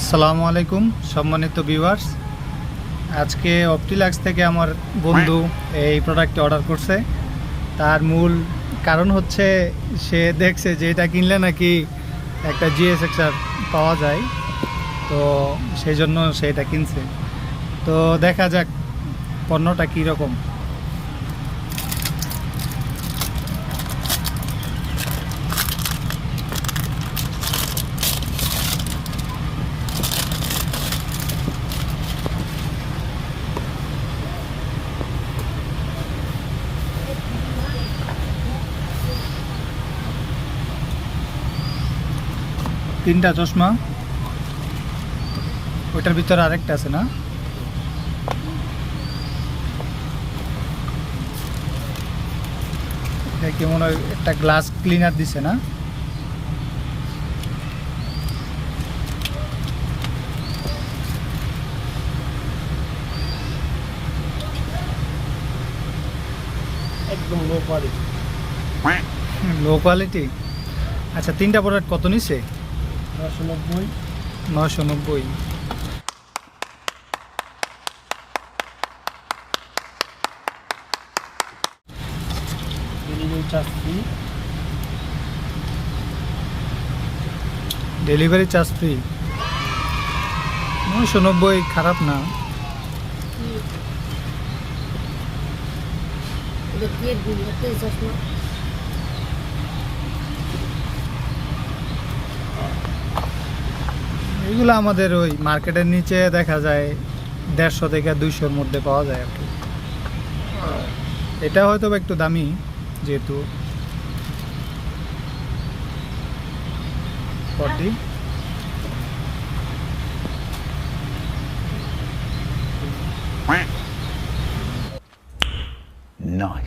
আসসালামু আলাইকুম সম্মানিত ভিউয়ার্স। আজকে অপটিলাক্স থেকে আমার বন্ধু এই প্রোডাক্টটি অর্ডার করছে। তার মূল কারণ হচ্ছে সে দেখছে যে এটা কিনলে নাকি একটা জিএসএক্সআর পাওয়া যায়, তো সেই জন্য সে এটা কিনছে। তো দেখা যাক পণ্যটা কীরকম। তিনটা চশমা, ওইটার ভিতরে আরেকটা আছে না? দেখি মনে হয় একটা গ্লাস ক্লিনার দিছে না? একদম লো কোয়ালিটি। Low quality. আচ্ছা, তিনটা প্রোডাক্ট কত নিছে? 990। 990। Delivery charge free. Delivery charge free. 990 খারাপ না। এগুলো আমাদের ওই মার্কেটের নিচে দেখা যায় 150 থেকে 200-র মধ্যে পাওয়া যায় আর কি। এটা হয়তো একটু দামি যেহেতু 40। Nice.